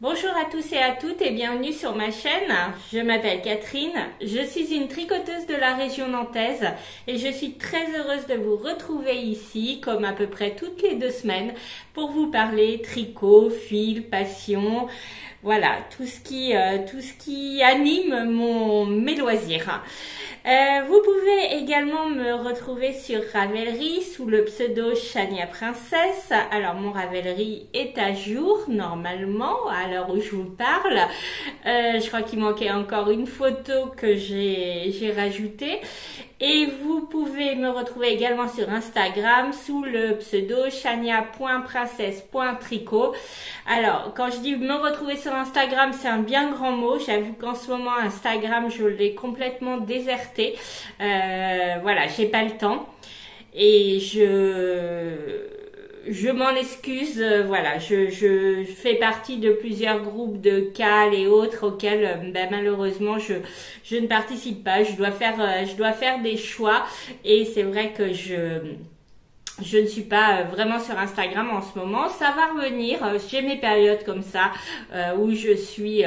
Bonjour à tous et à toutes et bienvenue sur ma chaîne. Je m'appelle Catherine, je suis une tricoteuse de la région nantaise et je suis très heureuse de vous retrouver ici, comme à peu près toutes les 2 semaines, pour vous parler tricot, fil, passion, voilà, tout ce qui anime mes loisirs. Vous pouvez également me retrouver sur Ravelry sous le pseudo Chania Princesse. Alors mon Ravelry est à jour normalement à l'heure où je vous parle. Je crois qu'il manquait encore une photo que j'ai rajoutée. Et vous pouvez me retrouver également sur Instagram sous le pseudo chania.princesse.tricot. Alors, quand je dis me retrouver sur Instagram, c'est un bien grand mot. J'avoue qu'en ce moment, Instagram, je l'ai complètement déserté. Voilà, j'ai pas le temps. Et je m'en excuse, voilà, je fais partie de plusieurs groupes de cales et autres auxquels malheureusement je ne participe pas. Je dois faire des choix et c'est vrai que je ne suis pas vraiment sur Instagram en ce moment. Ça va revenir. J'ai mes périodes comme ça où je suis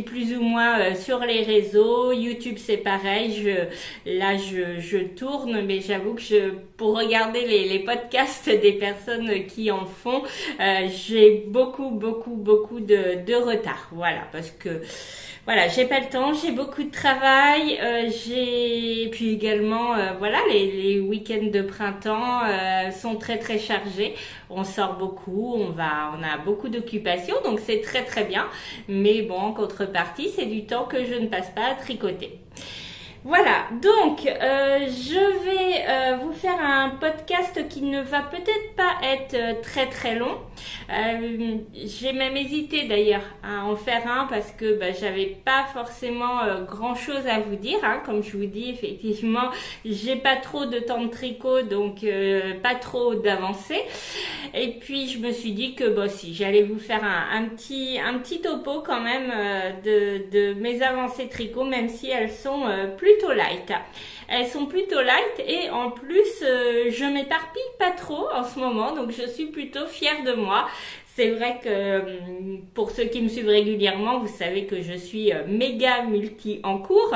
plus ou moins sur les réseaux. YouTube c'est pareil. Je tourne, mais j'avoue que pour regarder les podcasts des personnes qui en font, j'ai beaucoup de retard. Voilà, parce que voilà, j'ai pas le temps, j'ai beaucoup de travail, puis également voilà, les week-ends de printemps sont très chargés. On sort beaucoup, on a beaucoup d'occupations, donc c'est très bien. Mais bon, en contrepartie, c'est du temps que je ne passe pas à tricoter. Voilà, donc je vais vous faire un podcast qui ne va peut-être pas être très long. J'ai même hésité d'ailleurs à en faire un parce que j'avais pas forcément grand chose à vous dire. Comme je vous dis, effectivement, j'ai pas trop de temps de tricot, donc pas trop d'avancées. Et puis je me suis dit que si j'allais vous faire un petit topo quand même de mes avancées tricot, même si elles sont plutôt light. Elles sont plutôt light et en plus je m'éparpille pas trop en ce moment, donc je suis plutôt fière de moi. C'est vrai que pour ceux qui me suivent régulièrement, vous savez que je suis méga multi en cours.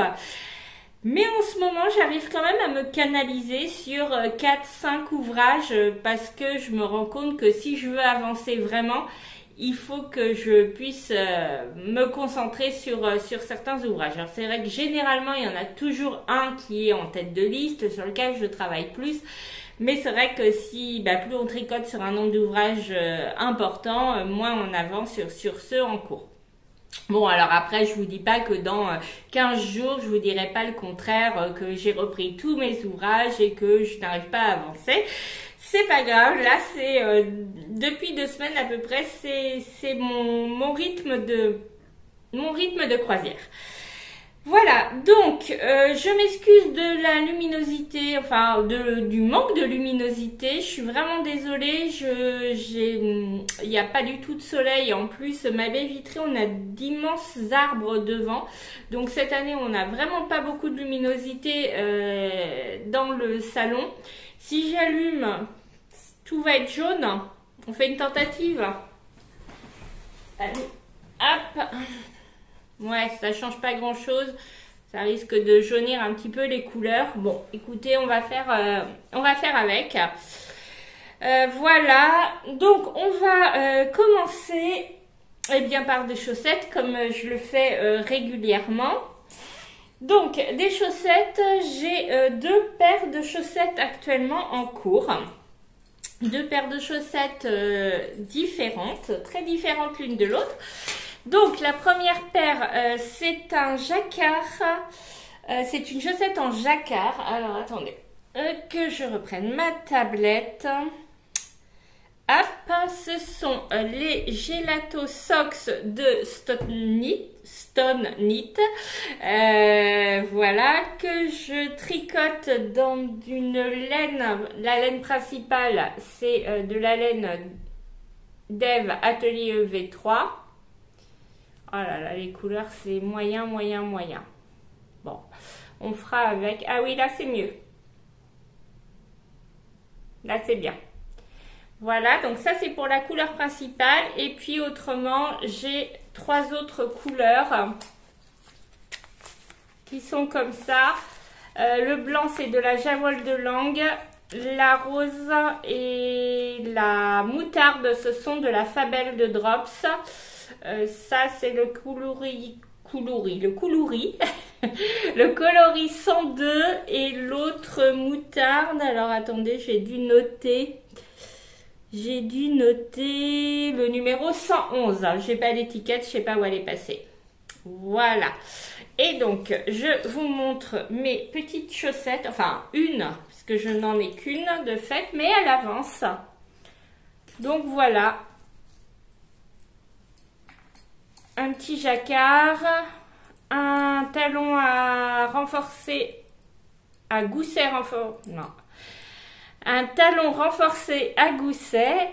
Mais en ce moment, j'arrive quand même à me canaliser sur 4-5 ouvrages parce que je me rends compte que si je veux avancer vraiment, il faut que je puisse me concentrer sur certains ouvrages. Alors c'est vrai que généralement, il y en a toujours un qui est en tête de liste sur lequel je travaille plus. Mais c'est vrai que si plus on tricote sur un nombre d'ouvrages important, moins on avance sur ceux en cours. Bon, alors après, je vous dis pas que dans 15 jours, je vous dirai pas le contraire, que j'ai repris tous mes ouvrages et que je n'arrive pas à avancer. C'est pas grave, là c'est depuis 2 semaines à peu près, c'est mon rythme de croisière. Voilà, donc je m'excuse de la luminosité, enfin du manque de luminosité. Je suis vraiment désolée, il n'y a pas du tout de soleil. En plus, ma baie vitrée, on a d'immenses arbres devant. Donc cette année, on n'a vraiment pas beaucoup de luminosité dans le salon. Si j'allume, tout va être jaune. On fait une tentative. Allez, hop. Ouais, ça change pas grand chose. Ça risque de jaunir un petit peu les couleurs. Bon, écoutez, on va faire avec. Voilà. Donc, on va commencer par des chaussettes, comme je le fais régulièrement. Donc, des chaussettes, j'ai 2 paires de chaussettes actuellement en cours. 2 paires de chaussettes différentes, très différentes l'une de l'autre. Donc la première paire, c'est un jacquard, c'est une chaussette en jacquard. Alors attendez, que je reprenne ma tablette. Hop, ce sont les Gelato Socks de Stone Knit. Voilà, que je tricote dans une laine. La laine principale, c'est de la laine Dev Atelier V3. Oh là là, les couleurs, c'est moyen. Bon, on fera avec... Ah oui, là, c'est mieux. Là, c'est bien. Voilà, donc ça c'est pour la couleur principale. Et puis autrement, j'ai 3 autres couleurs qui sont comme ça. Le blanc c'est de la Jawol de Langue. La rose et la moutarde, ce sont de la Fabel de Drops. Ça, c'est le coloris, le coloris 102 et l'autre moutarde. Alors, attendez, j'ai dû noter le numéro 111. J'ai pas l'étiquette, je sais pas où elle est passée. Voilà. Et donc, je vous montre mes petites chaussettes, enfin une, parce que je n'en ai qu'une de fait, mais elle avance. Donc voilà, un petit jacquard, un talon à renforcer, à gousset renforcé, non, un talon renforcé à gousset.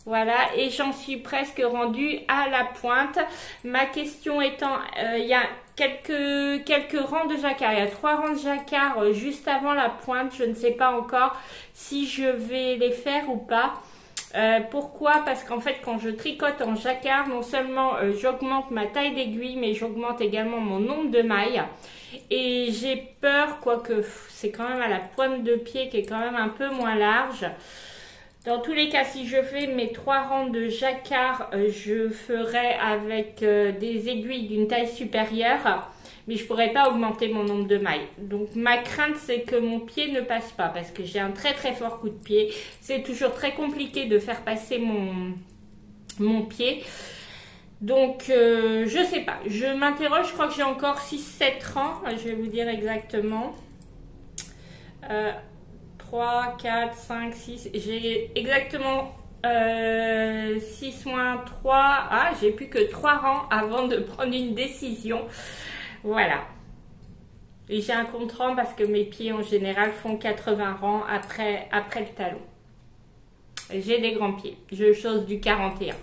Voilà, et j'en suis presque rendue à la pointe. Ma question étant, il y a quelques rangs de jacquard. Il y a 3 rangs de jacquard juste avant la pointe. Je ne sais pas encore si je vais les faire ou pas. Pourquoi? Parce qu'en fait, quand je tricote en jacquard, non seulement j'augmente ma taille d'aiguille, mais j'augmente également mon nombre de mailles. Et j'ai peur, quoique c'est quand même à la pointe de pied qui est quand même un peu moins large. Dans tous les cas, si je fais mes 3 rangs de jacquard, je ferai avec des aiguilles d'une taille supérieure, mais je ne pourrai pas augmenter mon nombre de mailles. Donc ma crainte, c'est que mon pied ne passe pas, parce que j'ai un très très fort coup de pied. C'est toujours très compliqué de faire passer mon pied. Donc je sais pas, je m'interroge, je crois que j'ai encore 6-7 rangs, je vais vous dire exactement. 3, 4, 5, 6, j'ai exactement 6 moins 3, ah j'ai plus que 3 rangs avant de prendre une décision, voilà. Et j'ai un compte rang parce que mes pieds en général font 80 rangs après le talon. J'ai des grands pieds, je chausse du 41.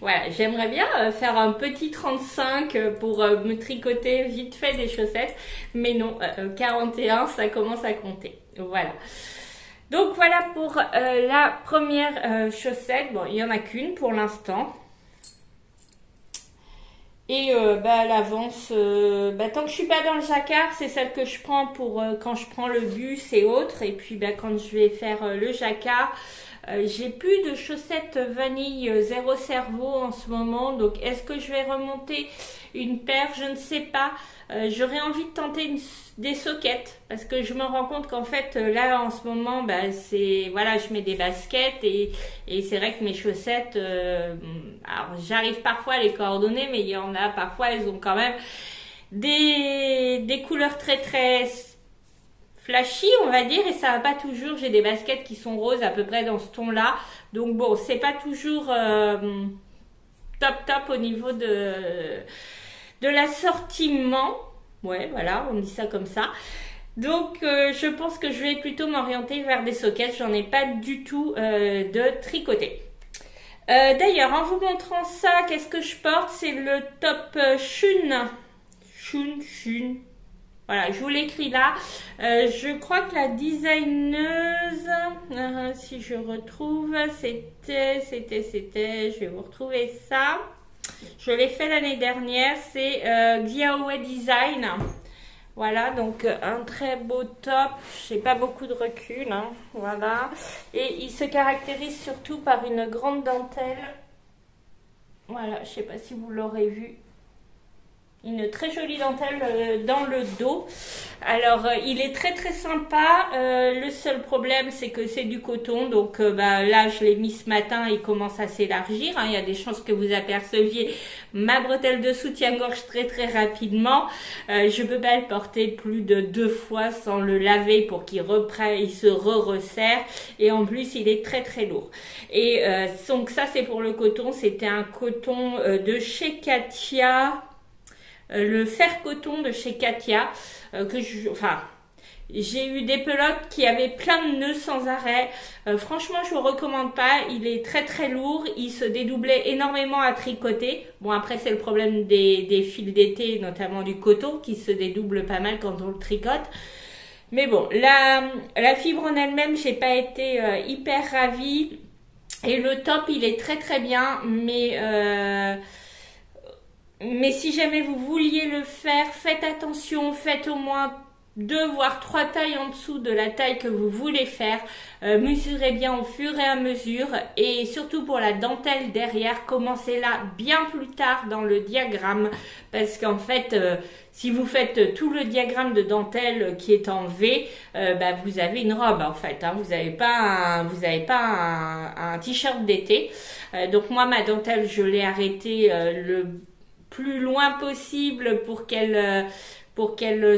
Voilà, j'aimerais bien faire un petit 35 pour me tricoter vite fait des chaussettes, mais non, 41 ça commence à compter. Voilà. Donc voilà pour la première chaussette. Bon, il n'y en a qu'une pour l'instant. Et elle avance, tant que je suis pas dans le jacquard, c'est celle que je prends pour quand je prends le bus et autres. Et puis quand je vais faire le jacquard, j'ai plus de chaussettes vanille zéro cerveau en ce moment. Donc est-ce que je vais remonter une paire? Je ne sais pas. J'aurais envie de tenter des soquettes parce que je me rends compte qu'en fait là en ce moment c'est voilà, je mets des baskets et c'est vrai que mes chaussettes alors j'arrive parfois à les coordonner, mais il y en a parfois elles ont quand même des couleurs très très flashy on va dire, et ça va pas toujours. J'ai des baskets qui sont roses à peu près dans ce ton là, donc bon c'est pas toujours top au niveau de l'assortiment. Ouais, voilà, on dit ça comme ça. Donc, je pense que je vais plutôt m'orienter vers des sockets. J'en ai pas du tout de tricoté. D'ailleurs, en vous montrant ça, qu'est-ce que je porte? C'est le top Shun. Shun. Voilà, je vous l'écris là. Je crois que la designeuse, si je retrouve, c'était, je vais vous retrouver ça. Je l'ai fait l'année dernière, c'est Xiaowei Design. Voilà, donc un très beau top. J'ai pas beaucoup de recul, hein, voilà. Et il se caractérise surtout par une grande dentelle. Voilà, je sais pas si vous l'aurez vu. Une très jolie dentelle dans le dos. Alors il est très très sympa. Le seul problème c'est que c'est du coton, donc là je l'ai mis ce matin, il commence à s'élargir, hein. Il y a des chances que vous aperceviez ma bretelle de soutien-gorge très très rapidement. Je peux pas le porter plus de 2 fois sans le laver pour qu'il reprenne, il se resserre, et en plus il est très très lourd. Et donc ça c'est pour le coton. C'était un coton de chez Katia. Le fer coton de chez Katia, j'ai eu des pelotes qui avaient plein de nœuds sans arrêt. Franchement, je vous recommande pas. Il est très très lourd. Il se dédoublait énormément à tricoter. Bon, après c'est le problème des fils d'été, notamment du coton, qui se dédouble pas mal quand on le tricote. Mais bon, la fibre en elle-même, j'ai pas été hyper ravie. Et le top, il est très très bien, mais si jamais vous vouliez le faire, faites attention, faites au moins 2 voire 3 tailles en dessous de la taille que vous voulez faire. Mesurez bien au fur et à mesure, et surtout pour la dentelle derrière, commencez-la bien plus tard dans le diagramme, parce qu'en fait, si vous faites tout le diagramme de dentelle qui est en V, vous avez une robe en fait, hein. Vous n'avez pas un t-shirt d'été. Donc moi, ma dentelle, je l'ai arrêtée le plus loin possible pour qu'elle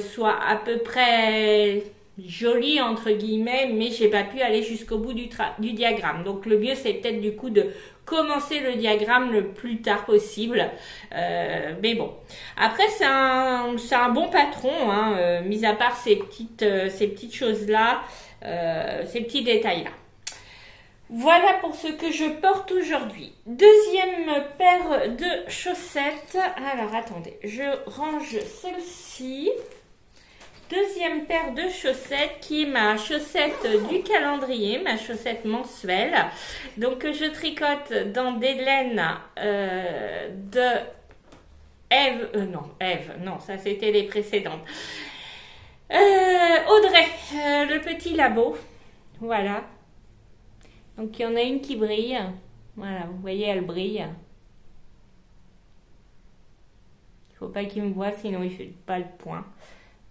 soit à peu près jolie entre guillemets, mais j'ai pas pu aller jusqu'au bout du diagramme. Donc le mieux, c'est peut-être du coup de commencer le diagramme le plus tard possible. Mais bon, après c'est un bon patron, hein, mis à part ces petites choses là, ces petits détails là. Voilà pour ce que je porte aujourd'hui. Deuxième paire de chaussettes. Alors attendez, je range celle-ci. Deuxième paire de chaussettes qui est ma chaussette du calendrier, ma chaussette mensuelle. Donc je tricote dans des laines de Eve, non, ça c'était les précédentes. Audrey, le petit labo, voilà. Donc il y en a une qui brille, voilà, vous voyez, elle brille. Il faut pas qu'il me voie, sinon il fait pas le point.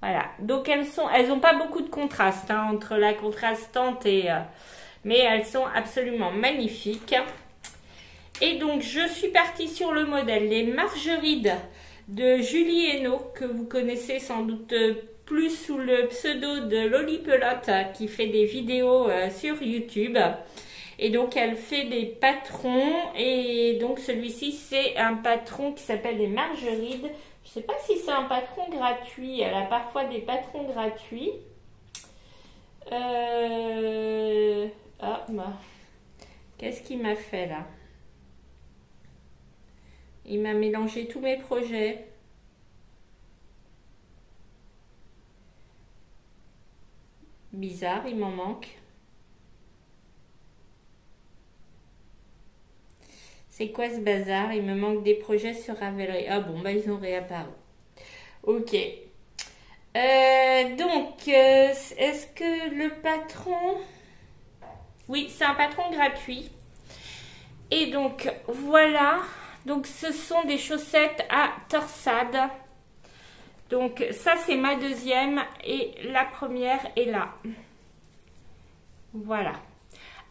Voilà, donc elles ont pas beaucoup de contraste, hein, entre la contrastante mais elles sont absolument magnifiques. Et donc je suis partie sur le modèle les Margerides de Julie Hainaut, que vous connaissez sans doute plus sous le pseudo de Lolipelote, qui fait des vidéos sur YouTube. Et donc elle fait des patrons, et donc celui-ci c'est un patron qui s'appelle les Margerides. Je sais pas si c'est un patron gratuit, elle a parfois des patrons gratuits. Qu'est-ce qu'il m'a fait là? Il m'a mélangé tous mes projets. Bizarre, il m'en manque. C'est quoi ce bazar? Il me manque des projets sur Ravelry. Ah bon, ils ont réapparu. Ok. Est-ce que le patron... Oui, c'est un patron gratuit. Et donc, voilà. Donc, ce sont des chaussettes à torsade. Donc, ça, c'est ma deuxième. Et la première est là. Voilà.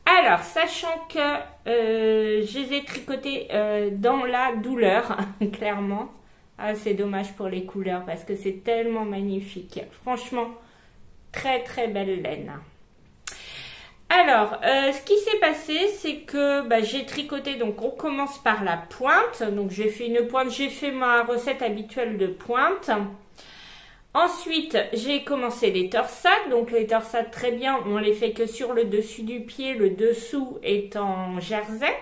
Alors, sachant que je les ai tricotées dans la douleur, clairement. Ah, c'est dommage pour les couleurs parce que c'est tellement magnifique. Franchement, très très belle laine. Alors, ce qui s'est passé, c'est que j'ai tricoté, donc on commence par la pointe. Donc, j'ai fait une pointe, j'ai fait ma recette habituelle de pointe. Ensuite, j'ai commencé les torsades. Donc, les torsades, très bien, on les fait que sur le dessus du pied. Le dessous est en jersey.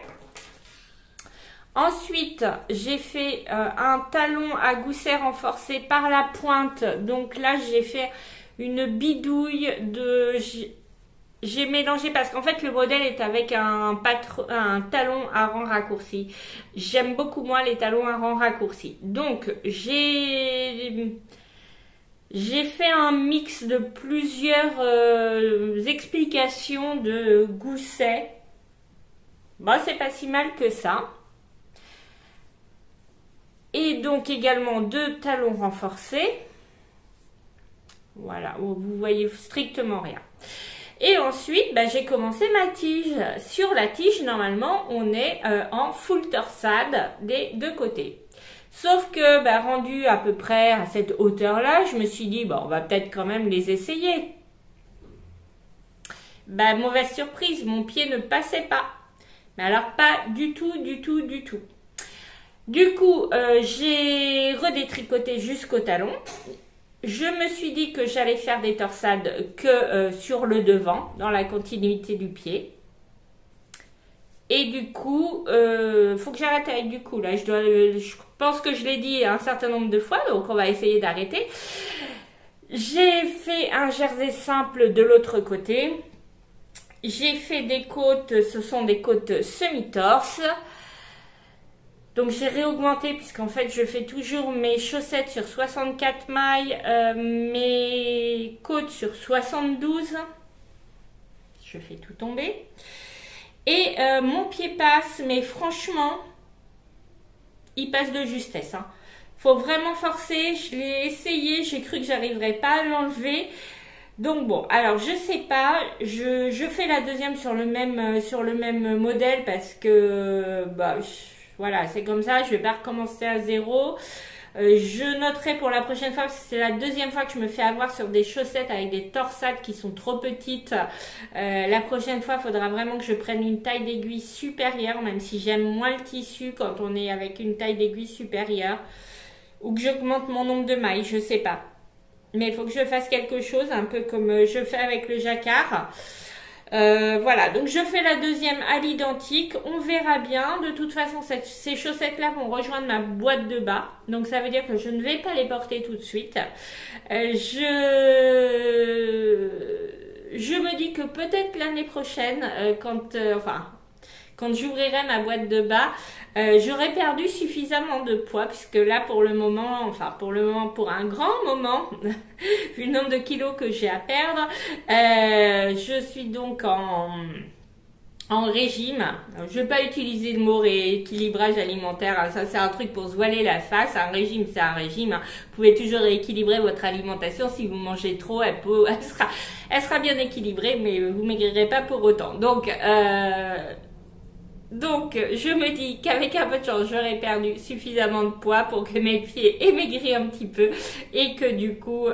Ensuite, j'ai fait un talon à gousset renforcé par la pointe. Donc là, j'ai fait une bidouille de... J'ai mélangé parce qu'en fait, le modèle est avec un talon à rang raccourci. J'aime beaucoup moins les talons à rang raccourci. Donc, j'ai fait un mix de plusieurs explications de gousset. Bon, c'est pas si mal que ça. Et donc également 2 talons renforcés. Voilà, vous voyez strictement rien. Et ensuite, j'ai commencé ma tige. Sur la tige, normalement, on est en full torsade des 2 côtés. Sauf que, rendu à peu près à cette hauteur-là, je me suis dit, on va peut-être quand même les essayer. Mauvaise surprise, mon pied ne passait pas. Mais alors, pas du tout, du tout, du tout. Du coup, j'ai redétricoté jusqu'au talon. Je me suis dit que j'allais faire des torsades que sur le devant, dans la continuité du pied. Et du coup, faut que j'arrête avec du coup. Là, je pense que je l'ai dit un certain nombre de fois, donc on va essayer d'arrêter. J'ai fait un jersey simple de l'autre côté. J'ai fait des côtes, ce sont des côtes semi-torse. Donc j'ai réaugmenté puisqu'en fait je fais toujours mes chaussettes sur 64 mailles, mes côtes sur 72. Je fais tout tomber. Et mon pied passe, mais franchement, il passe de justesse. Hein. Faut vraiment forcer. Je l'ai essayé, j'ai cru que j'arriverais pas à l'enlever. Donc bon, alors je sais pas, je fais la deuxième sur le même modèle parce que bah voilà, c'est comme ça, je vais pas recommencer à zéro. Je noterai pour la prochaine fois, parce que c'est la deuxième fois que je me fais avoir sur des chaussettes avec des torsades qui sont trop petites. La prochaine fois, il faudra vraiment que je prenne une taille d'aiguille supérieure, même si j'aime moins le tissu quand on est avec une taille d'aiguille supérieure. Ou que j'augmente mon nombre de mailles, je sais pas. Mais il faut que je fasse quelque chose, un peu comme je fais avec le jacquard. Voilà, donc je fais la deuxième à l'identique, on verra bien. De toute façon, ces chaussettes-là vont rejoindre ma boîte de bas. Donc ça veut dire que je ne vais pas les porter tout de suite. Je me dis que peut-être l'année prochaine, quand j'ouvrirai ma boîte de bas, j'aurai perdu suffisamment de poids puisque là pour le moment, pour un grand moment, vu le nombre de kilos que j'ai à perdre, je suis donc en régime. Je ne vais pas utiliser le mot rééquilibrage alimentaire, ça c'est un truc pour se voiler la face. Un régime c'est un régime. Vous pouvez toujours rééquilibrer votre alimentation. Si vous mangez trop, elle sera bien équilibrée, mais vous maigrirez pas pour autant. Donc, je me dis qu'avec un peu de chance, j'aurais perdu suffisamment de poids pour que mes pieds aient maigri un petit peu et que du coup,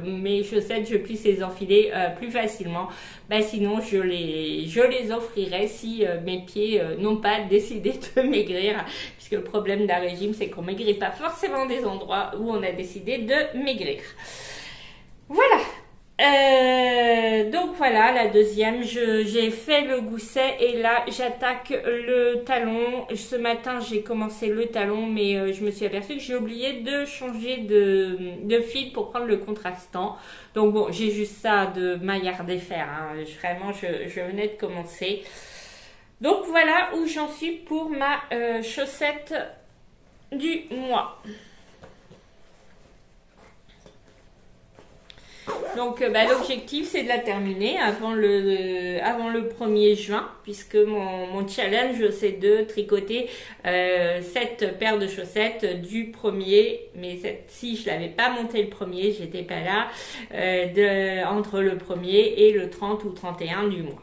mes chaussettes, je puisse les enfiler plus facilement. Bah, sinon, je les offrirai si mes pieds n'ont pas décidé de maigrir. Puisque le problème d'un régime, c'est qu'on maigrit pas forcément des endroits où on a décidé de maigrir. Voilà. Donc voilà, la deuxième, j'ai fait le gousset et là j'attaque le talon. Ce matin j'ai commencé le talon, mais je me suis aperçue que j'ai oublié de changer de fil pour prendre le contrastant. Donc bon, j'ai juste ça de maillarder faire, hein. Vraiment je venais de commencer. Donc voilà où j'en suis pour ma chaussette du mois. Donc l'objectif c'est de la terminer avant le 1er juin puisque mon challenge c'est de tricoter 7 paires de chaussettes du 1er, mais si je l'avais pas monté le 1er, j'étais pas là, entre le 1er et le 30 ou 31 du mois.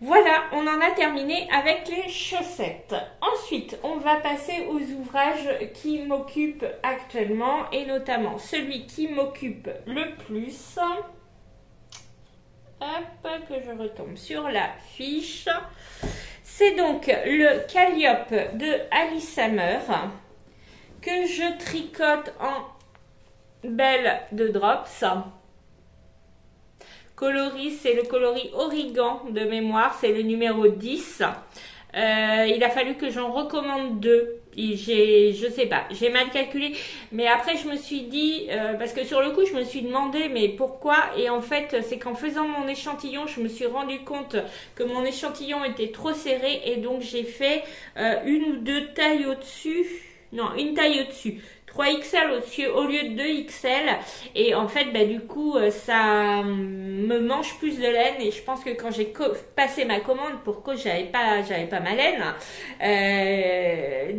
Voilà, on en a terminé avec les chaussettes. Ensuite, on va passer aux ouvrages qui m'occupent actuellement et notamment celui qui m'occupe le plus. Hop, que je retombe sur la fiche. C'est donc le Calliope de Alice Hammer que je tricote en belle de drops. Coloris, c'est le coloris Origan de mémoire, c'est le numéro 10. Il a fallu que j'en recommande 2. Je sais pas, j'ai mal calculé. Mais après, je me suis dit, parce que sur le coup, je me suis demandé, mais pourquoi? Et en fait, c'est qu'en faisant mon échantillon, je me suis rendu compte que mon échantillon était trop serré. Et donc, j'ai fait une ou deux tailles au-dessus. Non, une taille au-dessus. 3XL au lieu de 2XL et en fait du coup ça me mange plus de laine et je pense que quand j'ai passé ma commande pour que j'avais pas ma laine,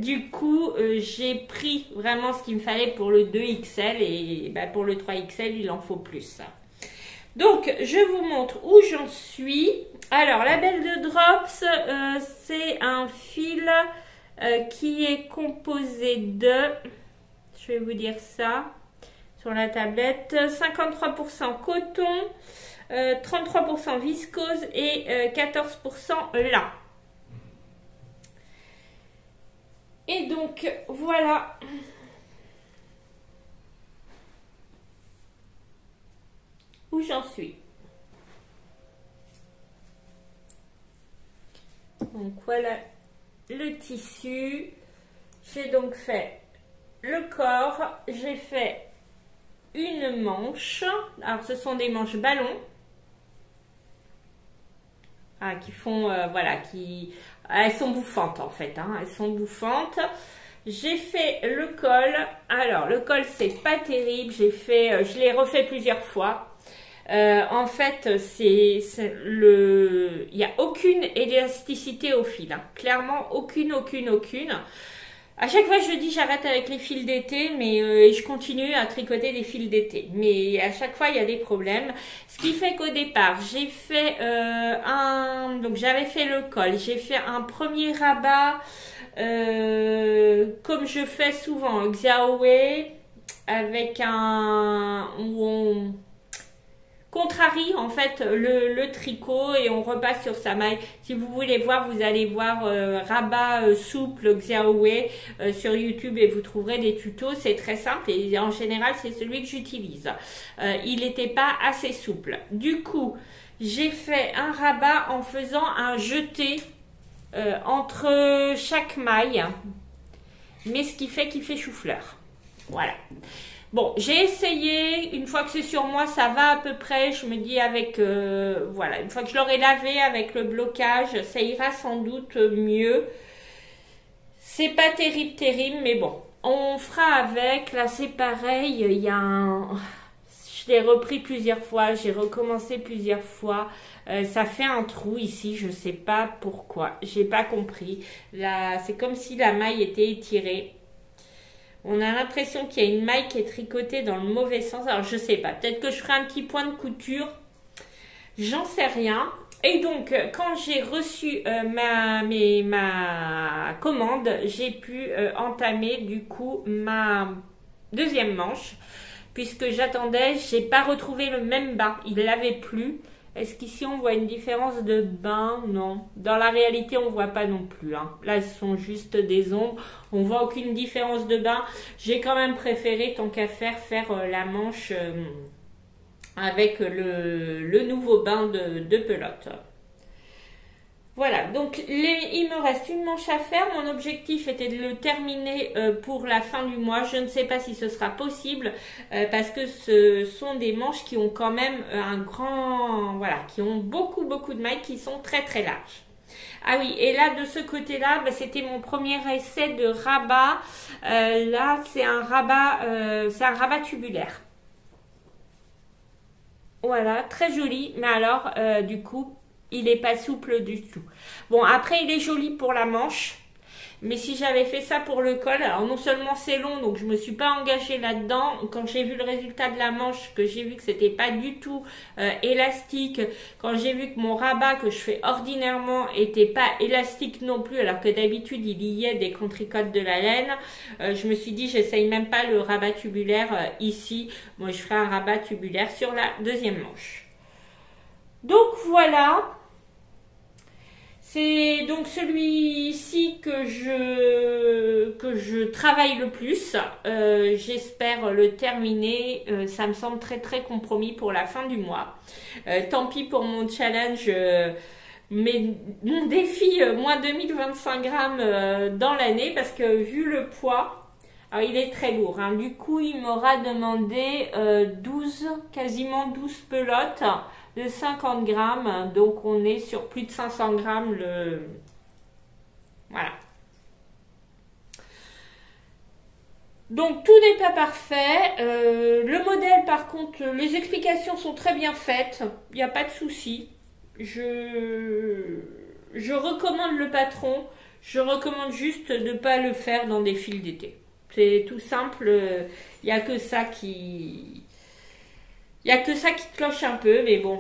du coup j'ai pris vraiment ce qu'il me fallait pour le 2XL et pour le 3XL il en faut plus. Donc je vous montre où j'en suis. Alors la belle de drops c'est un fil qui est composé de, je vais vous dire ça sur la tablette, 53% coton, 33% viscose et 14% lin. Et donc voilà où j'en suis. Donc voilà le tissu. J'ai donc fait le corps, j'ai fait une manche. Alors ce sont des manches ballons. Ah, qui font, voilà, elles sont bouffantes en fait, hein, elles sont bouffantes. J'ai fait le col. Alors le col c'est pas terrible, je l'ai refait plusieurs fois. En fait, il n'y a aucune élasticité au fil, hein. Clairement, aucune. À chaque fois, je dis j'arrête avec les fils d'été, mais je continue à tricoter des fils d'été. Mais à chaque fois, il y a des problèmes. Ce qui fait qu'au départ, j'ai fait donc j'avais fait le col. J'ai fait un premier rabat, comme je fais souvent, Xiaowei, avec où on contrarie en fait le tricot et on repasse sur sa maille. Si vous voulez voir, vous allez voir rabat souple Xiaowei sur YouTube et vous trouverez des tutos. C'est très simple et en général c'est celui que j'utilise. Il n'était pas assez souple. Du coup, j'ai fait un rabat en faisant un jeté entre chaque maille, mais ce qui fait qu'il fait chou-fleur. Voilà. Bon, j'ai essayé, une fois que c'est sur moi, ça va à peu près, je me dis avec, voilà, une fois que je l'aurai lavé avec le blocage, ça ira sans doute mieux. C'est pas terrible, mais bon, on fera avec, là c'est pareil, il y a je l'ai repris plusieurs fois, j'ai recommencé plusieurs fois, ça fait un trou ici, je sais pas pourquoi, j'ai pas compris, là c'est comme si la maille était étirée. On a l'impression qu'il y a une maille qui est tricotée dans le mauvais sens. Alors, je sais pas. Peut-être que je ferai un petit point de couture. J'en sais rien. Et donc, quand j'ai reçu ma commande, j'ai pu entamer du coup ma deuxième manche. Puisque j'attendais, j'ai pas retrouvé le même bain. Il l'avait plus. Est-ce qu'ici on voit une différence de bain? Non. Dans la réalité, on voit pas non plus, hein. Là, ce sont juste des ombres. On voit aucune différence de bain. J'ai quand même préféré, tant qu'à faire la manche avec le nouveau bain de pelote. Voilà, donc il me reste une manche à faire. Mon objectif était de le terminer pour la fin du mois. Je ne sais pas si ce sera possible parce que ce sont des manches qui ont quand même voilà, qui ont beaucoup de mailles qui sont très larges. Ah oui, et là de ce côté-là, bah, c'était mon premier essai de rabat. Là, c'est un rabat tubulaire. Voilà, très joli, mais alors du coup, il n'est pas souple du tout. Bon, après, il est joli pour la manche. Mais si j'avais fait ça pour le col, alors non seulement c'est long, donc je me suis pas engagée là-dedans. Quand j'ai vu le résultat de la manche, que j'ai vu que c'était pas du tout élastique, quand j'ai vu que mon rabat que je fais ordinairement était pas élastique non plus, alors que d'habitude il y a des contre-tricotes de la laine, je me suis dit j'essaye même pas le rabat tubulaire ici. Moi je ferai un rabat tubulaire sur la deuxième manche. Donc voilà. C'est donc celui-ci que je travaille le plus. J'espère le terminer. Ça me semble très compromis pour la fin du mois. Tant pis pour mon challenge, mais mon défi moins 2025 grammes dans l'année parce que vu le poids, alors il est très lourd, hein. Du coup, il m'aura demandé quasiment 12 pelotes de 50 grammes. Donc, on est sur plus de 500 grammes. Voilà. Donc, tout n'est pas parfait. Le modèle, par contre, les explications sont très bien faites. Il n'y a pas de souci. Je recommande le patron. Je recommande juste de ne pas le faire dans des fils d'été. C'est tout simple, il n'y a que ça qui cloche un peu, mais bon,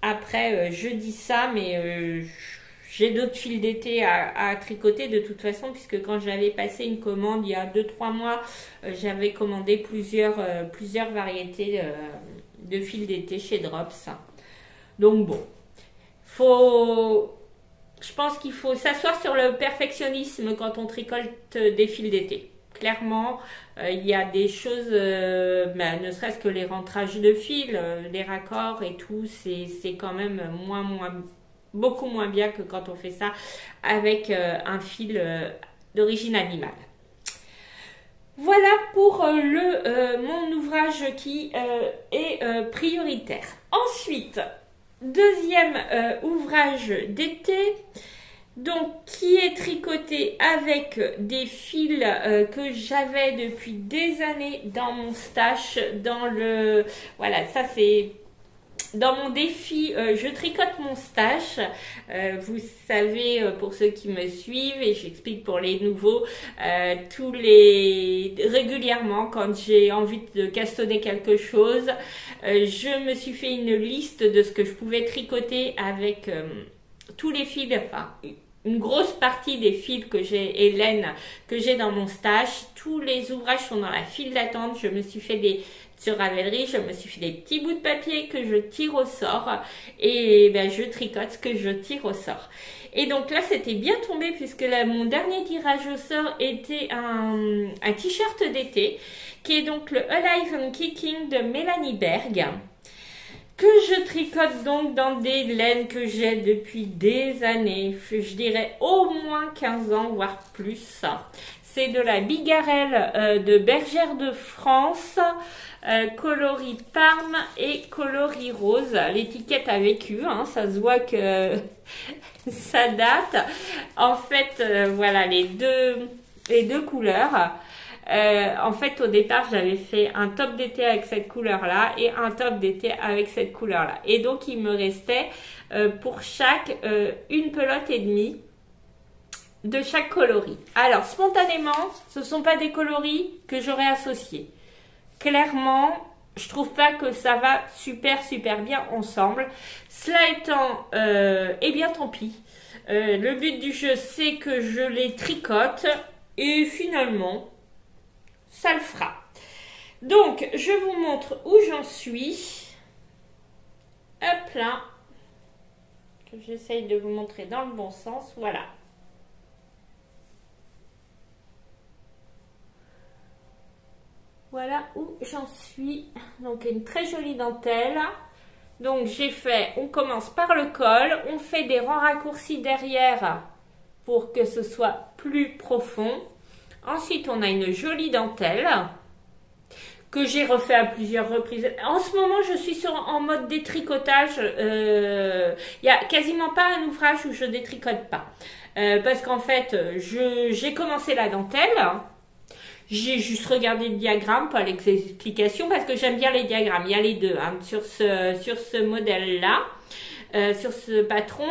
après, je dis ça, mais j'ai d'autres fils d'été à tricoter de toute façon, puisque quand j'avais passé une commande il y a 2-3 mois, j'avais commandé plusieurs variétés de fils d'été chez Drops. Donc bon, je pense qu'il faut s'asseoir sur le perfectionnisme quand on tricote des fils d'été. Clairement, il y a des choses, ne serait-ce que les rentrages de fil, les raccords et tout, c'est quand même beaucoup moins bien que quand on fait ça avec un fil d'origine animale. Voilà pour mon ouvrage qui est prioritaire. Ensuite, deuxième ouvrage d'été, donc qui est tricoté avec des fils que j'avais depuis des années dans mon stash, voilà, ça c'est dans mon défi, je tricote mon stash. Vous savez, pour ceux qui me suivent, et j'explique pour les nouveaux, régulièrement, quand j'ai envie de castonner quelque chose, je me suis fait une liste de ce que je pouvais tricoter avec tous les fils, enfin, une grosse partie des fils que j'ai, Hélène, que j'ai dans mon stash. Tous les ouvrages sont dans la file d'attente. Je me suis fait sur Ravelry, je me suis fait des petits bouts de papier que je tire au sort et ben, je tricote ce que je tire au sort. Et donc là, c'était bien tombé puisque là, mon dernier tirage au sort était un t-shirt d'été qui est donc le Alive and Kicking de Mélanie Berg, que je tricote donc dans des laines que j'ai depuis des années, je dirais au moins 15 ans, voire plus. C'est de la bigarelle de Bergère de France, coloris Parme et coloris rose. L'étiquette a vécu, hein, ça se voit que ça date. En fait, voilà les deux couleurs. En fait, au départ, j'avais fait un top d'été avec cette couleur-là et un top d'été avec cette couleur-là. Et donc, il me restait pour chaque une pelote et demie de chaque coloris. Alors, spontanément, ce ne sont pas des coloris que j'aurais associés. Clairement, je trouve pas que ça va super bien ensemble. Cela étant, eh bien, tant pis. Le but du jeu, c'est que je les tricote et finalement, ça le fera. Donc, je vous montre où j'en suis. Hop là. Que j'essaye de vous montrer dans le bon sens. Voilà. Voilà où j'en suis. Donc, une très jolie dentelle. Donc, on commence par le col. On fait des rangs raccourcis derrière pour que ce soit plus profond. Ensuite, on a une jolie dentelle que j'ai refait à plusieurs reprises. En ce moment, je suis en mode détricotage. Il n'y a quasiment pas un ouvrage où je détricote pas. Parce qu'en fait, j'ai commencé la dentelle. J'ai juste regardé le diagramme, pas les explications, parce que j'aime bien les diagrammes. Il y a les deux hein, sur ce modèle-là. Sur ce patron,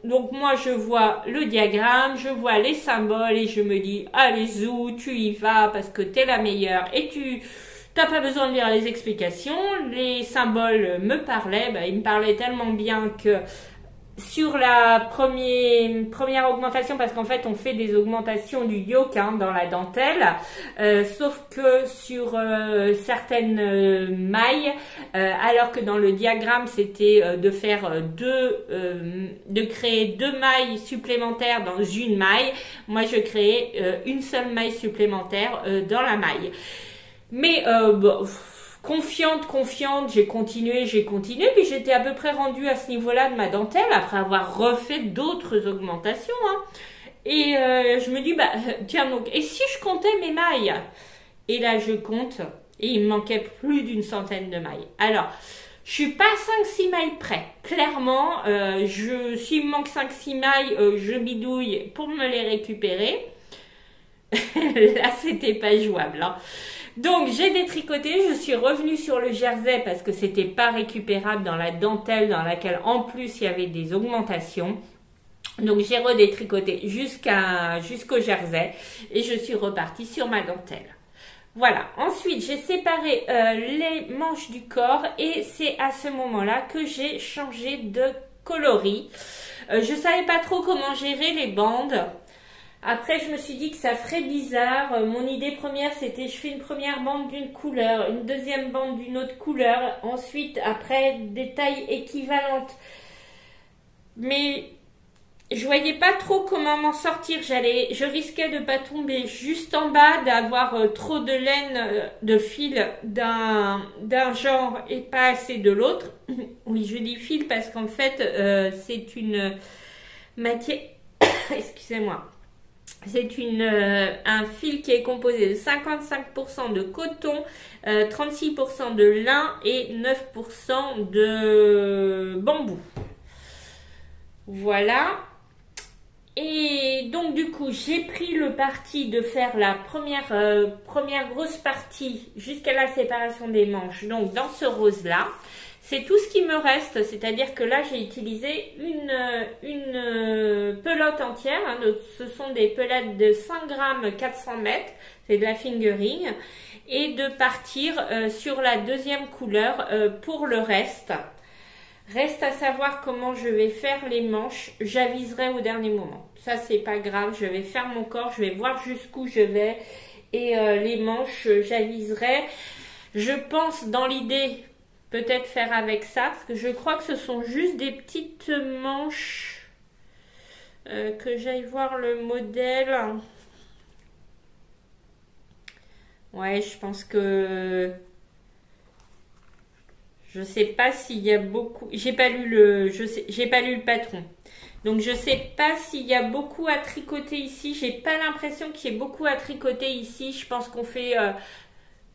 donc moi je vois le diagramme, je vois les symboles et je me dis allez zou, tu y vas parce que t'es la meilleure et tu t'as pas besoin de lire les explications. Les symboles me parlaient, ils me parlaient tellement bien que sur la première augmentation, parce qu'en fait on fait des augmentations du yoke dans la dentelle, sauf que sur certaines mailles, alors que dans le diagramme c'était de faire de créer 2 mailles supplémentaires dans une maille, moi je créais une seule maille supplémentaire dans la maille. Mais confiante, j'ai continué, puis j'étais à peu près rendue à ce niveau-là de ma dentelle après avoir refait d'autres augmentations. Hein. Et je me dis, tiens donc, et si je comptais mes mailles? Et là, je compte, et il me manquait plus d'une centaine de mailles. Alors, je suis pas à 5-6 mailles près. Clairement, s'il me manque 5-6 mailles, je bidouille pour me les récupérer. Là, c'était pas jouable. Hein. Donc j'ai détricoté, je suis revenue sur le jersey parce que c'était pas récupérable dans la dentelle dans laquelle en plus il y avait des augmentations. Donc j'ai redétricoté jusqu'au jersey et je suis repartie sur ma dentelle. Voilà, ensuite j'ai séparé les manches du corps et c'est à ce moment-là que j'ai changé de coloris. Je savais pas trop comment gérer les bandes. Après, je me suis dit que ça ferait bizarre. Mon idée première, c'était je fais une première bande d'une couleur, une deuxième bande d'une autre couleur. Ensuite, après, des tailles équivalentes. Mais je voyais pas trop comment m'en sortir. Je risquais de pas tomber juste en bas, d'avoir trop de laine, de fil d'un genre et pas assez de l'autre. Oui, je dis fil parce qu'en fait, c'est une matière... Excusez-moi. C'est un fil qui est composé de 55% de coton, 36% de lin et 9% de bambou. Voilà. Et donc du coup, j'ai pris le parti de faire la première grosse partie jusqu'à la séparation des manches, donc dans ce rose-là. C'est tout ce qui me reste, c'est-à-dire que là, j'ai utilisé une pelote entière. Hein, ce sont des pelotes de 5 grammes 400 mètres, c'est de la fingering. Et de partir sur la deuxième couleur pour le reste. Reste à savoir comment je vais faire les manches. J'aviserai au dernier moment. Ça, c'est pas grave. Je vais faire mon corps. Je vais voir jusqu'où je vais. Et les manches, j'aviserai. Je pense dans l'idée peut-être faire avec ça. Parce que je crois que ce sont juste des petites manches. Que j'aille voir le modèle. Ouais, je pense que... Je sais pas s'il y a beaucoup. J'ai pas lu le patron. Donc je sais pas s'il y a beaucoup à tricoter ici. J'ai pas l'impression qu'il y ait beaucoup à tricoter ici. Je pense qu'on fait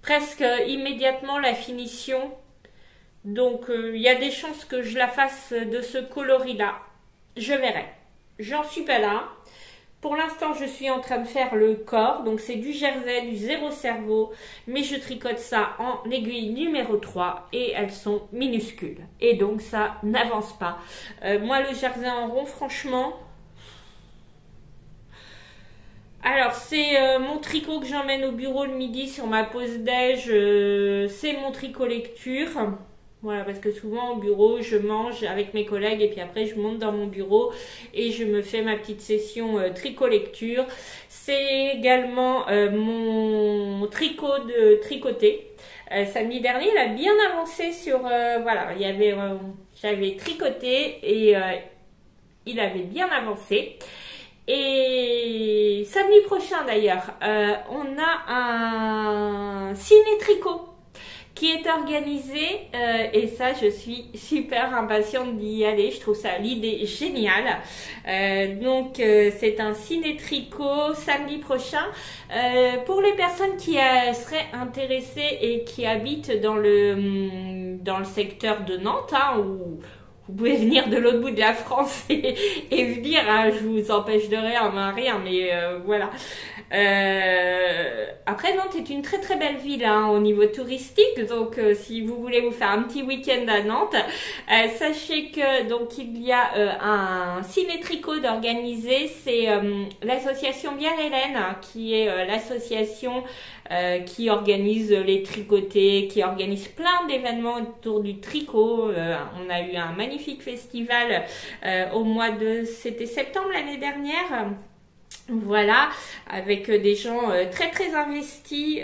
presque immédiatement la finition. Donc il y a des chances que je la fasse de ce coloris-là. Je verrai. J'en suis pas là. Pour l'instant, je suis en train de faire le corps, donc c'est du jersey, du zéro cerveau, mais je tricote ça en aiguille numéro 3 et elles sont minuscules. Et donc ça n'avance pas. Moi, le jersey en rond, franchement... Alors, c'est mon tricot que j'emmène au bureau le midi sur ma pause déj. C'est mon tricot lecture. Voilà, parce que souvent au bureau, je mange avec mes collègues et puis après, je monte dans mon bureau et je me fais ma petite session tricot-lecture. C'est également mon tricot de tricoter. Samedi dernier, il a bien avancé sur... voilà, j'avais tricoté et il avait bien avancé. Et samedi prochain d'ailleurs, on a un ciné-tricot qui est organisé et ça je suis super impatiente d'y aller, je trouve ça l'idée géniale. Donc c'est un ciné-tricot samedi prochain pour les personnes qui seraient intéressées et qui habitent dans le secteur de Nantes, hein, où vous pouvez venir de l'autre bout de la France et venir, hein, je vous empêche de rien, mais voilà. Après, Nantes est une très très belle ville, hein, au niveau touristique, donc si vous voulez vous faire un petit week-end à Nantes, sachez que donc il y a un ciné-tricot d'organiser, c'est l'association Bien Hélène, qui est l'association qui organise les tricotés, qui organise plein d'événements autour du tricot. On a eu un magnifique festival au mois c'était septembre l'année dernière. Voilà, avec des gens très très investis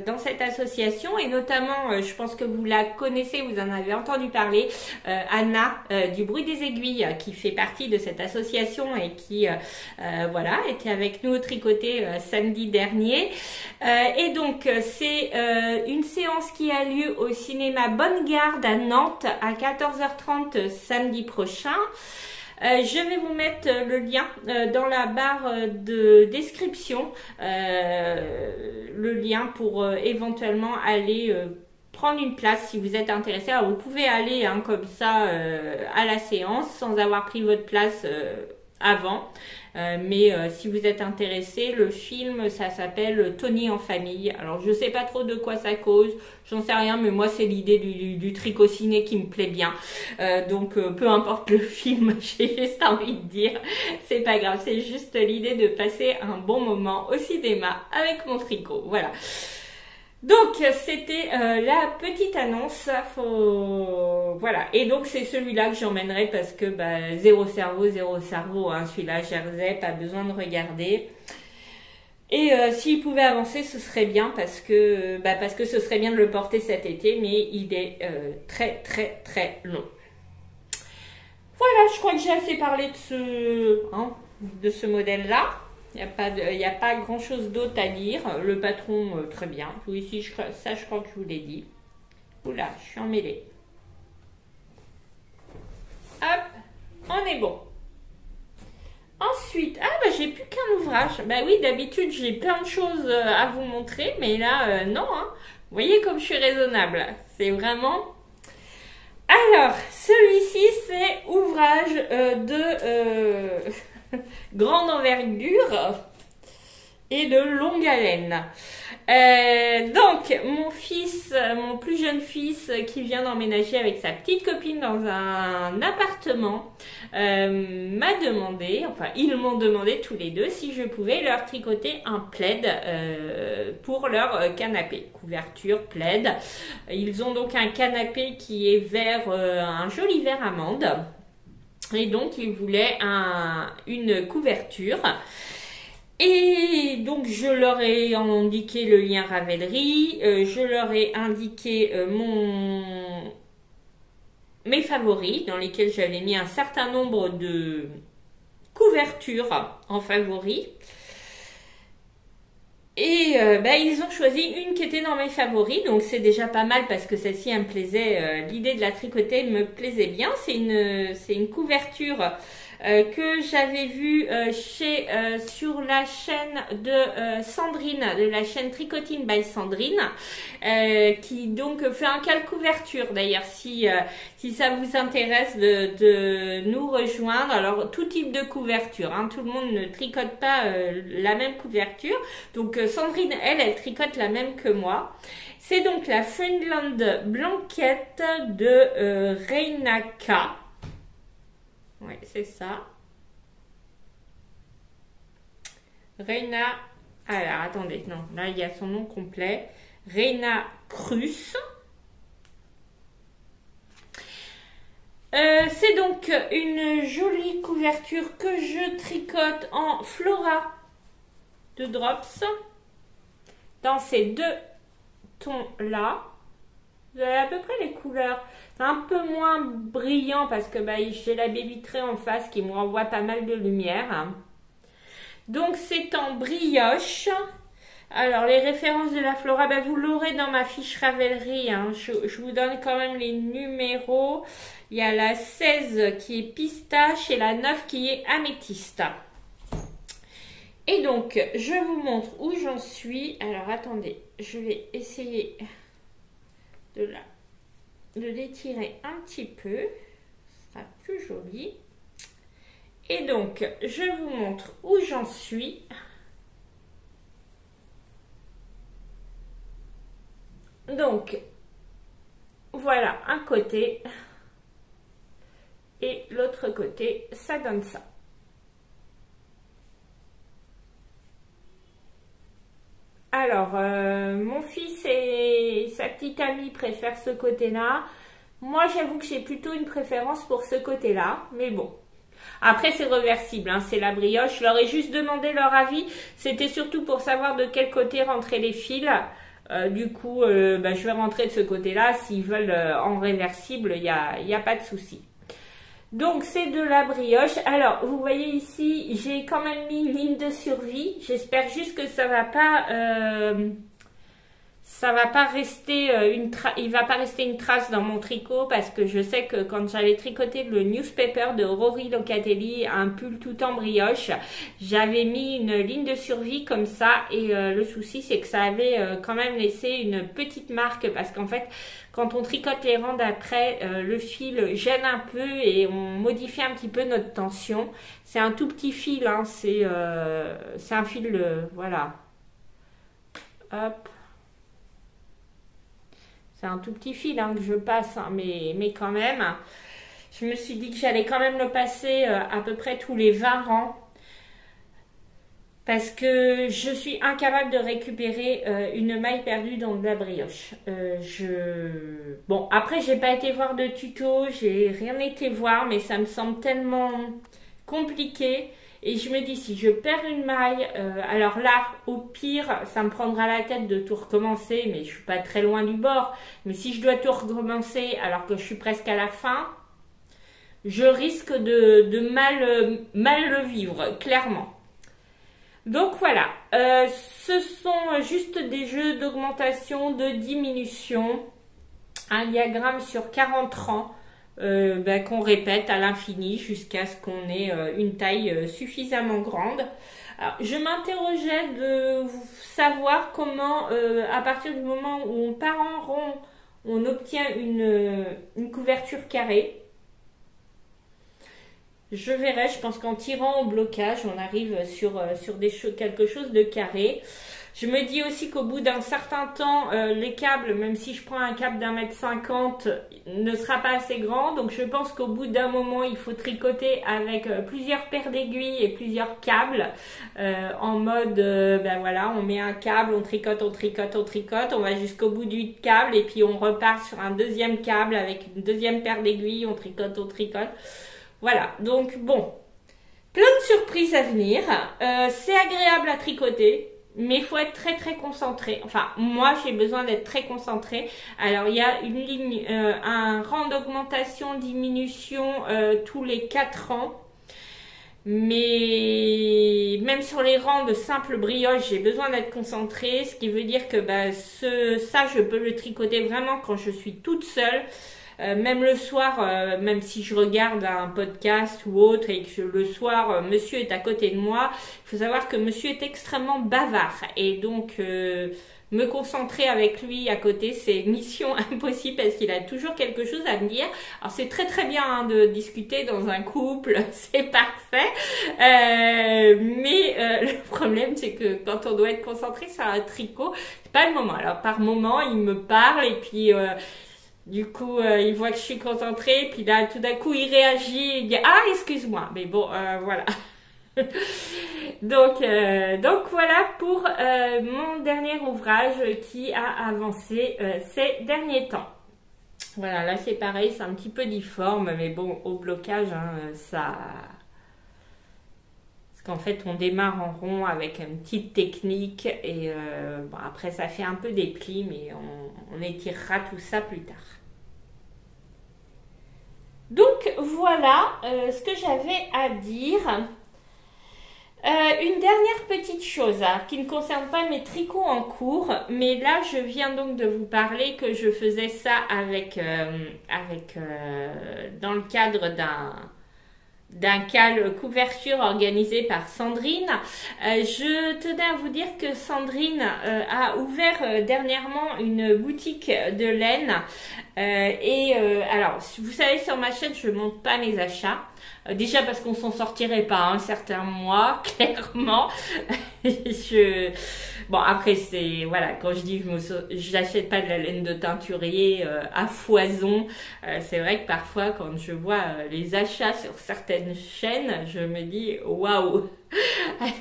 dans cette association et notamment, je pense que vous la connaissez, vous en avez entendu parler, Anna du Bruit des Aiguilles, qui fait partie de cette association et qui voilà, était avec nous au tricoté samedi dernier. Et donc c'est une séance qui a lieu au cinéma Bonne Garde à Nantes à 14h30 samedi prochain. Je vais vous mettre le lien dans la barre de description, le lien pour éventuellement aller prendre une place si vous êtes intéressé. Alors vous pouvez aller hein, comme ça à la séance sans avoir pris votre place avant. Mais si vous êtes intéressé, le film ça s'appelle Tony en famille. Alors je sais pas trop de quoi ça cause, j'en sais rien, mais moi c'est l'idée du tricot ciné qui me plaît bien. Donc peu importe le film, j'ai juste envie de dire, c'est pas grave, c'est juste l'idée de passer un bon moment au cinéma avec mon tricot. Voilà. Donc c'était la petite annonce, voilà, et donc c'est celui-là que j'emmènerai parce que zéro cerveau, hein, celui-là jersey, pas besoin de regarder. Et s'il pouvait avancer, ce serait bien parce que ce serait bien de le porter cet été, mais il est très très très long. Voilà, je crois que j'ai assez parlé de ce modèle-là. Il n'y a pas grand chose d'autre à dire. Le patron, très bien. Ici, ça, je crois que je vous l'ai dit. Oula, je suis emmêlée. Hop, on est bon. Ensuite, ah bah j'ai plus qu'un ouvrage. Bah oui, d'habitude j'ai plein de choses à vous montrer, mais là non. Hein. Vous voyez comme je suis raisonnable. C'est vraiment. Alors, celui-ci c'est ouvrage de grande envergure et de longue haleine. Donc, mon fils, mon plus jeune fils qui vient d'emménager avec sa petite copine dans un appartement, m'a demandé, enfin ils m'ont demandé tous les deux si je pouvais leur tricoter un plaid pour leur canapé, couverture, plaid. Ils ont donc un canapé qui est vert, un joli vert amande, et donc ils voulaient une couverture. Et donc je leur ai indiqué le lien Ravelry, je leur ai indiqué mes favoris dans lesquels j'avais mis un certain nombre de couvertures en favoris. Et ils ont choisi une qui était dans mes favoris, donc c'est déjà pas mal parce que celle-ci elle me plaisait, l'idée de la tricoter me plaisait bien. C'est une couverture que j'avais vue sur la chaîne de Sandrine, de la chaîne Tricotine by Sandrine, qui donc fait un calque-couverture. D'ailleurs, si ça vous intéresse de nous rejoindre, alors tout type de couverture, hein, tout le monde ne tricote pas la même couverture. Donc Sandrine, elle tricote la même que moi. C'est donc la Friendland Blanket de Reinaka. Oui, c'est ça. Reina. Alors, attendez, non, là, il y a son nom complet. Reina Crus. C'est donc une jolie couverture que je tricote en Flora de Drops. Dans ces deux tons-là. Vous avez à peu près les couleurs. C'est un peu moins brillant parce que j'ai la baie vitrée en face qui me renvoie pas mal de lumière. Donc c'est en brioche. Alors les références de la Flora, vous l'aurez dans ma fiche Ravelry. Hein. Je vous donne quand même les numéros. Il y a la 16 qui est pistache et la 9 qui est améthyste. Et donc je vous montre où j'en suis. Alors attendez, je vais essayer de l'étirer un petit peu, ce sera plus joli. Et donc, je vous montre où j'en suis. Donc, voilà un côté. Et l'autre côté, ça donne ça. Alors, mon fils et sa petite amie préfèrent ce côté-là. Moi, j'avoue que j'ai plutôt une préférence pour ce côté-là. Mais bon. Après, c'est réversible. Hein, c'est la brioche. Je leur ai juste demandé leur avis. C'était surtout pour savoir de quel côté rentrer les fils. Du coup, je vais rentrer de ce côté-là. S'ils veulent en réversible, il n'y a pas de souci. Donc c'est de la brioche. Alors vous voyez ici, j'ai quand même mis une ligne de survie. J'espère juste que ça va pas rester il va pas rester une trace dans mon tricot, parce que je sais que quand j'avais tricoté le newspaper de Rory Locatelli, un pull tout en brioche, j'avais mis une ligne de survie comme ça, et le souci c'est que ça avait quand même laissé une petite marque, parce qu'en fait quand on tricote les rangs d'après, le fil gêne un peu et on modifie un petit peu notre tension. C'est un tout petit fil, hein, c'est un fil, voilà. Hop. C'est un tout petit fil que je passe, hein, mais quand même. Je me suis dit que j'allais quand même le passer à peu près tous les 20 rangs. Parce que je suis incapable de récupérer une maille perdue dans de la brioche. Bon, après, j'ai pas été voir de tuto, j'ai rien été voir, mais ça me semble tellement compliqué. Et je me dis, si je perds une maille, alors là, au pire, ça me prendra la tête de tout recommencer, mais je suis pas très loin du bord. Mais si je dois tout recommencer alors que je suis presque à la fin, je risque de mal le vivre, clairement. Donc voilà, ce sont juste des jeux d'augmentation, de diminution, un diagramme sur 40 rangs. qu'on répète à l'infini jusqu'à ce qu'on ait une taille suffisamment grande. Alors, je m'interrogeais de savoir comment, à partir du moment où on part en rond, on obtient une couverture carrée. Je verrai, je pense qu'en tirant au blocage, on arrive sur quelque chose de carré. Je me dis aussi qu'au bout d'un certain temps, les câbles, même si je prends un câble d'1,50 m, ne sera pas assez grand. Donc je pense qu'au bout d'un moment, il faut tricoter avec plusieurs paires d'aiguilles et plusieurs câbles. En mode, voilà, on met un câble, on tricote, on va jusqu'au bout du câble et puis on repart sur un deuxième câble avec une deuxième paire d'aiguilles, on tricote. Voilà, donc bon, plein de surprises à venir. C'est agréable à tricoter. Mais il faut être très très concentré. Enfin, moi j'ai besoin d'être très concentré. Alors il y a une ligne, un rang d'augmentation, diminution tous les 4 rangs. Mais même sur les rangs de simple brioche, j'ai besoin d'être concentré. Ce qui veut dire que ça, je peux le tricoter vraiment quand je suis toute seule. Même le soir, même si je regarde un podcast ou autre et que le soir, monsieur est à côté de moi, il faut savoir que monsieur est extrêmement bavard. Et donc, me concentrer avec lui à côté, c'est mission impossible parce qu'il a toujours quelque chose à me dire. Alors, c'est très très bien hein, de discuter dans un couple, c'est parfait. Mais le problème, c'est que quand on doit être concentré sur un tricot, c'est pas le moment. Alors, par moment, il me parle et puis... du coup, il voit que je suis concentrée, puis là, tout d'un coup, il réagit, il dit « Ah, excuse-moi !» Mais bon, voilà. donc voilà pour mon dernier ouvrage qui a avancé ces derniers temps. Voilà, là, c'est pareil, c'est un petit peu difforme, mais bon, au blocage, hein, ça... Parce qu'en fait, on démarre en rond avec une petite technique, et après, ça fait un peu des plis, mais on étirera tout ça plus tard. Donc voilà ce que j'avais à dire. Une dernière petite chose qui ne concerne pas mes tricots en cours, mais là je viens donc de vous parler que je faisais ça dans le cadre d'un cale couverture organisé par Sandrine. Je tenais à vous dire que Sandrine a ouvert dernièrement une boutique de laine. Alors, vous savez, sur ma chaîne, je ne montre pas mes achats. Déjà parce qu'on s'en sortirait pas un certain mois, clairement. Bon, après, c'est... Voilà, quand je dis que je n'achète pas de la laine de teinturier à foison, c'est vrai que parfois, quand je vois les achats sur certaines chaînes, je me dis, waouh.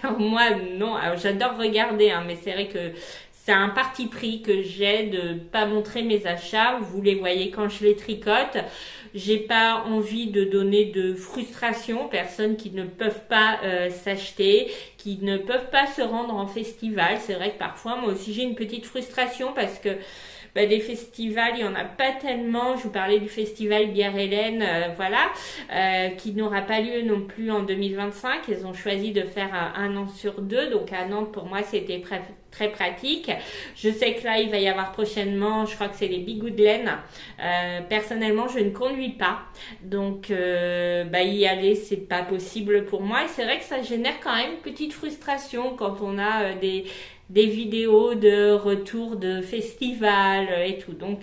Alors moi, non. Alors, j'adore regarder, hein, mais c'est vrai que c'est un parti pris que j'ai de pas montrer mes achats. Vous les voyez quand je les tricote. J'ai pas envie de donner de frustration aux personnes qui ne peuvent pas s'acheter, qui ne peuvent pas se rendre en festival. C'est vrai que parfois, moi aussi, j'ai une petite frustration parce que des festivals, il n'y en a pas tellement. Je vous parlais du festival Bière Hélène, qui n'aura pas lieu non plus en 2025. Ils ont choisi de faire un an sur deux. Donc à Nantes, pour moi, c'était très pratique. Je sais que là, il va y avoir prochainement, je crois que c'est les Bigoud de laine. Personnellement, je ne conduis pas. Donc, y aller, c'est pas possible pour moi. Et c'est vrai que ça génère quand même une petite frustration quand on a des vidéos de retour de festival et tout. Donc,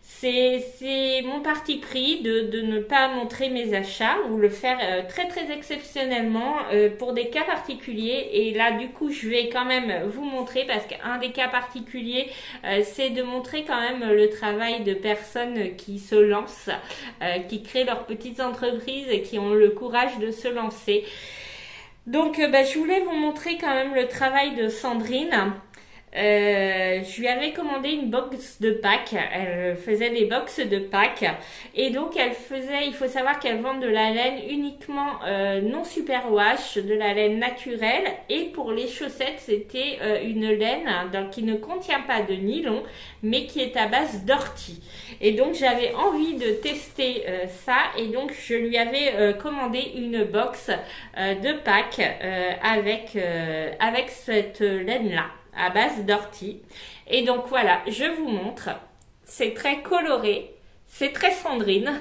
c'est mon parti pris de ne pas montrer mes achats ou le faire très très exceptionnellement pour des cas particuliers. Et là, du coup, je vais quand même vous montrer parce qu'un des cas particuliers, c'est de montrer quand même le travail de personnes qui se lancent, qui créent leurs petites entreprises et qui ont le courage de se lancer. Donc, je voulais vous montrer quand même le travail de Sandrine. Je lui avais commandé une box de Pâques. Elle faisait des box de Pâques. Et donc, il faut savoir qu'elle vend de la laine uniquement non superwash, de la laine naturelle. Et pour les chaussettes, c'était une laine qui ne contient pas de nylon, mais qui est à base d'ortie. Et donc, j'avais envie de tester ça. Et donc, je lui avais commandé une box de Pâques avec cette laine-là, à base d'ortie. Et donc voilà, je vous montre. C'est très coloré, c'est très Sandrine.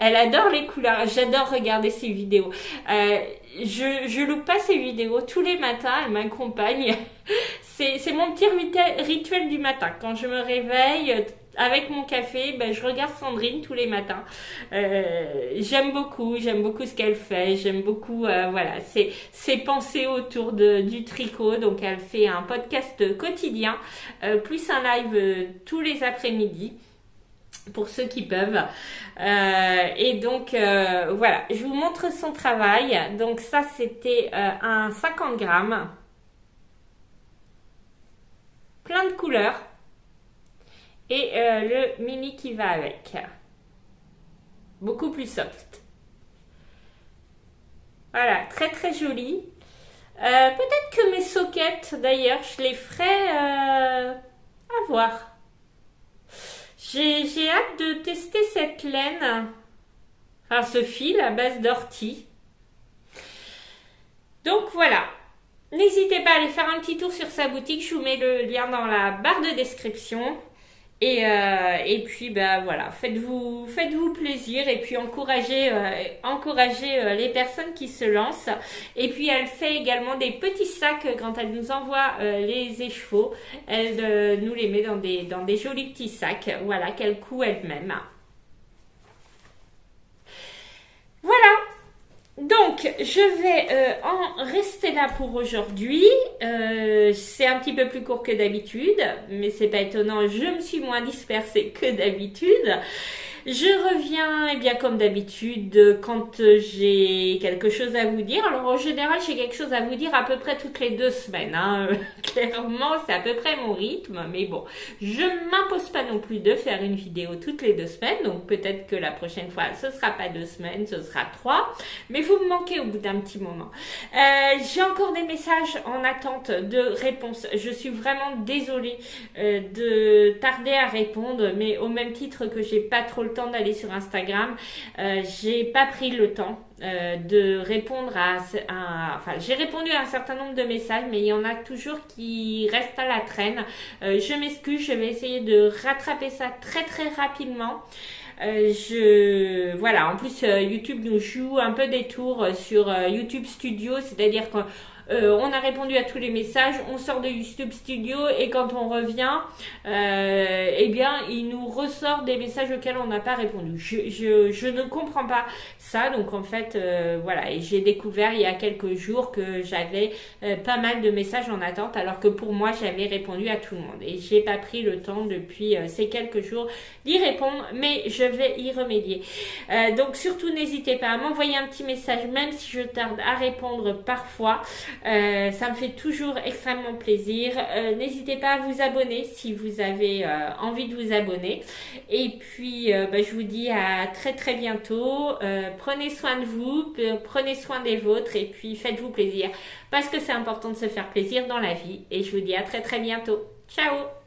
Elle adore les couleurs. J'adore regarder ses vidéos. Je loupe pas ses vidéos. Tous les matins, elle m'accompagne. C'est mon petit rituel du matin. Quand je me réveille avec mon café, ben, je regarde Sandrine tous les matins. J'aime beaucoup ce qu'elle fait. J'aime beaucoup, voilà, ses pensées autour du tricot. Donc, elle fait un podcast quotidien, plus un live tous les après-midi, pour ceux qui peuvent. Et donc, voilà, je vous montre son travail. Donc, ça, c'était un 50 grammes. Plein de couleurs. Et le mini qui va avec. Beaucoup plus soft. Voilà, très très joli. Peut-être que mes sockets, d'ailleurs, je les ferai à voir. J'ai hâte de tester cette laine, enfin ce fil à base d'ortie. Donc voilà, n'hésitez pas à aller faire un petit tour sur sa boutique, je vous mets le lien dans la barre de description. Et puis bah voilà, faites-vous plaisir et puis encouragez les personnes qui se lancent. Et puis elle fait également des petits sacs quand elle nous envoie les écheveaux. Elle nous les met dans des jolis petits sacs, voilà, qu'elle coud elle-même. Voilà. Donc, je vais en rester là pour aujourd'hui. C'est un petit peu plus court que d'habitude, mais c'est pas étonnant, je me suis moins dispersée que d'habitude. Je reviens, eh bien, comme d'habitude, quand j'ai quelque chose à vous dire. Alors, en général, j'ai quelque chose à vous dire à peu près toutes les 2 semaines. Hein. Clairement, c'est à peu près mon rythme. Mais bon, je ne m'impose pas non plus de faire une vidéo toutes les 2 semaines. Donc, peut-être que la prochaine fois, ce sera pas 2 semaines, ce sera 3. Mais vous me manquez au bout d'un petit moment. J'ai encore des messages en attente de réponse. Je suis vraiment désolée de tarder à répondre. Mais au même titre que j'ai pas trop le temps d'aller sur Instagram, j'ai pas pris le temps de répondre enfin j'ai répondu à un certain nombre de messages, mais il y en a toujours qui restent à la traîne. Je m'excuse, je vais essayer de rattraper ça très très rapidement. Voilà, en plus YouTube nous joue un peu des tours sur YouTube Studio, c'est-à-dire qu'on a répondu à tous les messages, on sort de YouTube Studio et quand on revient, eh bien, il nous ressort des messages auxquels on n'a pas répondu. Je ne comprends pas ça, donc en fait, voilà, et j'ai découvert il y a quelques jours que j'avais pas mal de messages en attente, alors que pour moi, j'avais répondu à tout le monde. Et j'ai pas pris le temps depuis ces quelques jours d'y répondre, mais je vais y remédier. Donc surtout, n'hésitez pas à m'envoyer un petit message, même si je tarde à répondre parfois. Ça me fait toujours extrêmement plaisir. N'hésitez pas à vous abonner si vous avez envie de vous abonner. Et puis, je vous dis à très très bientôt. Prenez soin de vous, prenez soin des vôtres et puis faites-vous plaisir. Parce que c'est important de se faire plaisir dans la vie. Et je vous dis à très très bientôt. Ciao!